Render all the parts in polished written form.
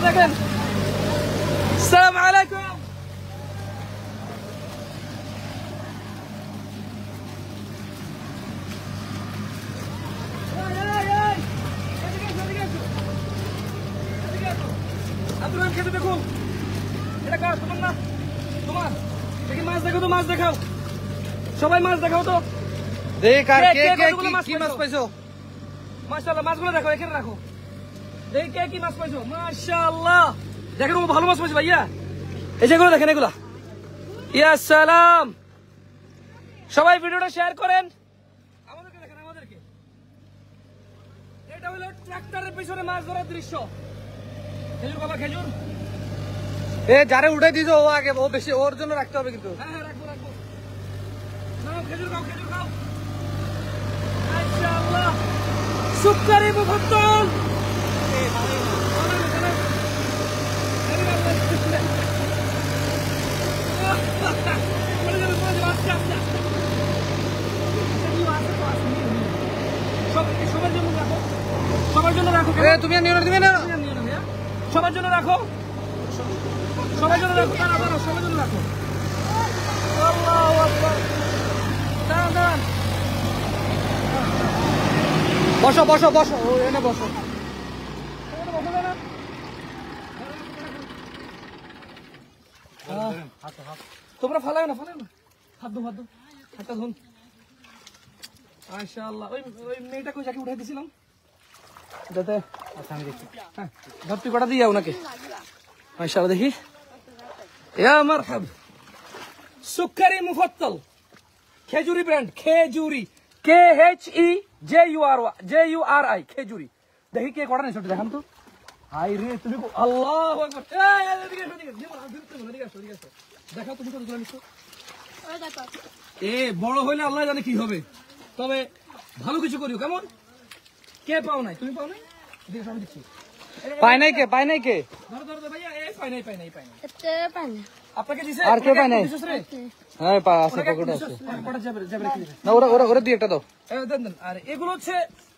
দেখেন। আসসালামু আলাইকুম। আব্দুল খেতে দেখো, এটা কার? তোমার না? তোমার দেখি মাছ দেখো তো, মাছ দেখাও সবাই, মাছ দেখাও তো। দেখ আর কে কে কি মাছ পাইছো? মাশাআল্লাহ, মাছগুলো দেখো, এখানে রাখো। দেখি কে কি মাছ পাইছো। মাশাআল্লাহ, দেখেন ও ভালো মাছ পাইছে ভাইয়া। এই যেগুলো দেখেন, এগুলা। ইয়া সালাম, সবাই ভিডিওটা শেয়ার করেন। আমাদেরকে দেখেন, আমাদেরকে। এটা হলো ট্রাক্টরের পিছনে মাছ ধরার দৃশ্য। খেজুর বাবা, খেজুর। এ যারে উঠাই দিছো ও আগে, ও বেশি, ওর জন্য রাখতে হবে কিন্তু। হ্যাঁ হ্যাঁ, রাখবো রাখবো। নাও খেজুর খাও, খেজুর খাও। মাশাআল্লাহ, সুক্কারি মুফাদ্দল। সবার জন্য রাখো, সবার জন্য রাখো। তুমি নিও না, তুমি না, সবার জন্য রাখো, সবার জন্য রাখো। সবার জন্য রাখো। আল্লাহু আকবার। দাঁড়ান দাঁড়ান, বসো বসো বসো, ও এনে বসো। তোমরা ফালাও না, ফালাও না। হাত দো, হাত দো, হাতটা ধুন। মাশাআল্লাহ, ওই মেয়েটা কই, যাকে উঠাই দিছিলাম যাতে। আচ্ছা আমি দেখি। হ্যাঁ, ধরতি কটা দিয়ে ওনাকে। মাশাআল্লাহ, দেখি। ইয়া মারহাব, সুক্কারি মুফাদ্দল, খেজুরি ব্র্যান্ড, খেজুরি, KHEJURI, খেজুরি। দেখি কে কটা নেই, ছোট দেখান তো। হাই রে, তুমি আল্লাহু আকবার। এদিকে এসো, এদিকে এসো, এদিকে এসো। দেখাও তুমি কত নিছো। এ বড় হইলে আল্লাহ জানে কি হবে, তবে ভালো কিছু করিও। কেমন? কে পাও নাই? তুমি পাও নাই? দেখো আমি দেখছি। পাই নাই কে, পাই নাই কে? ধরো ধরো ভাইয়া, এই পাই নাই, পাই নাই, পাই নাই। আপনাকে দিছে? আর কে পাই নাই? দিছস রে? হ্যাঁ পা আছে, পকেটে আছে। কটা যাবে, যাবে রেখে দিবে। না ওরা ওরা ওরা দিয়ে একটা দাও। এই দেন দেন। আর এগুলো হচ্ছে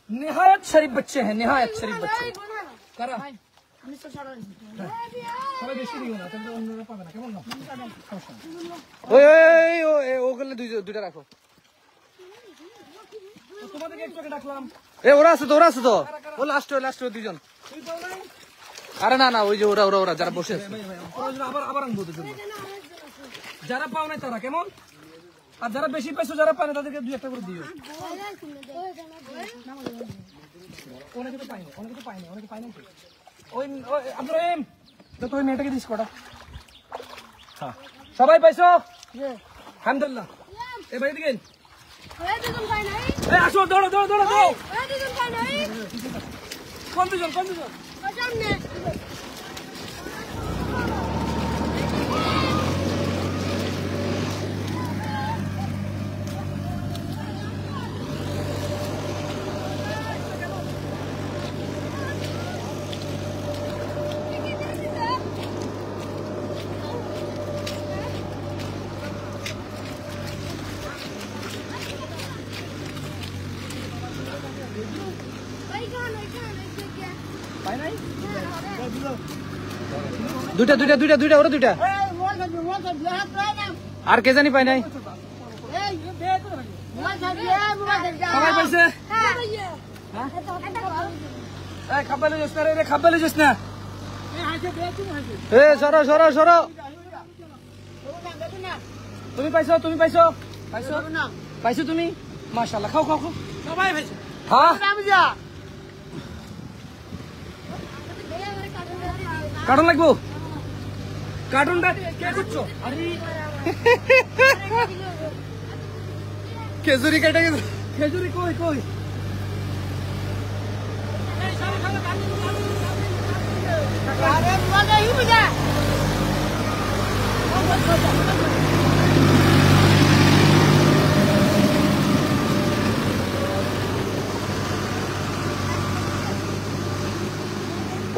নিহায়াত শরীফ বাচ্চা, হ্যাঁ নিহায়াত শরীফ বাচ্চা। কারা? সবাই বেশি দিও না, তাহলে অন্যরা পাবে না। কেমন না? ওই ওই ওগুলো দুইটা রাখো। তোমাদেরকে একটু আগে ডাকলাম। এ ওরা আছে তো, ওরা আছে তো। ও লাস্ট দুইজন। তুই পাও নাই? আরে না না, ওই যে ওরা ওরা ওরা যারা বসে আছে। আবার আনবো ওদের জন্য। যারা পাও নাই তারা, কেমন? আর যারা বেশি পাইছো, যারা পায় না তাদেরকে দুই একটা করে দিও। অনেকে তো পাইনি, অনেকে তো পাইনি, অনেকে পাইনি। ওই আব্দুর রহিম, তো ওই মেয়েটাকে দিস কটা। সবাই পাইছো? আলহামদুলিল্লাহ। এ ভাই দিকে আসো, দৌড়ো দৌড়ো দৌড়ো দৌড়ো। কোন দুজন, কোন দুজন? পাই নাই? দুইটা দুইটা দুইটা দুইটা, ওরা দুইটা। আর কে জানি পাই নাই। সবাই পাইছে? খাবালে যাস না রে, খাবালে যাস না। এ সরো সরো সরো। তুমি পাইছো, তুমি পাইছো, পাইছো পাইছো তুমি। মাশাআল্লাহ, খাও খাও খাও। সবাই পাইছে। হ্যাঁ, কার্টুন লাগবো। কার্টুনটা কে করছো? আরে খেজুরি কেটে গেছে। খেজুরি কই কই?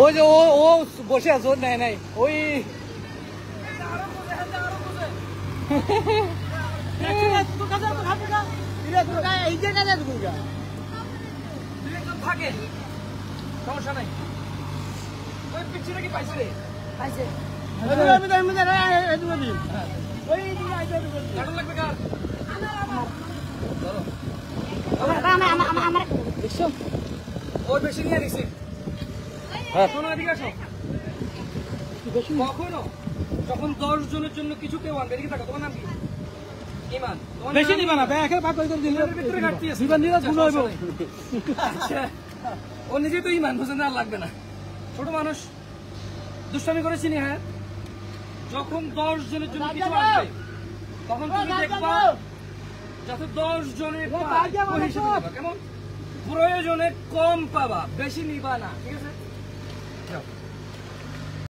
ওই যে ও বসে আছে, ওর নাই নাই ওই। থাকে সমস্যা নাই। ওই পিচ্ছিটা কি পাইছে রে? কাটন লাগবে কার? ধরো। দেখছো? ওর বেশি নিয়ে নিছি। শোনো, এদিকে আসো। কখনো যখন 10 জনের জন্য কিছু কেউ আনবে, এদিকে তাকাও, তোমার নাম কি? ইমান। তোমার বেশি নাম নিবা কি? না, একের ভাগ করে দিলে ইমানের ভিতরে ঘাটতি আছে। দিবা নিলে ভুল হইব। আচ্ছা, ও নিজেই তো ইমান, বুঝেন আর লাগবে না। ছোট মানুষ দুষ্টামি করে চিনি। হ্যাঁ, যখন 10 জনের জন্য কিছু আসবে তখন তুমি দেখবা যাতে 10 জনের পায়, ওই হিসেবে দিবা, কেমন? প্রয়োজনে কম পাবা, বেশি নিবা না, ঠিক আছে? যাও।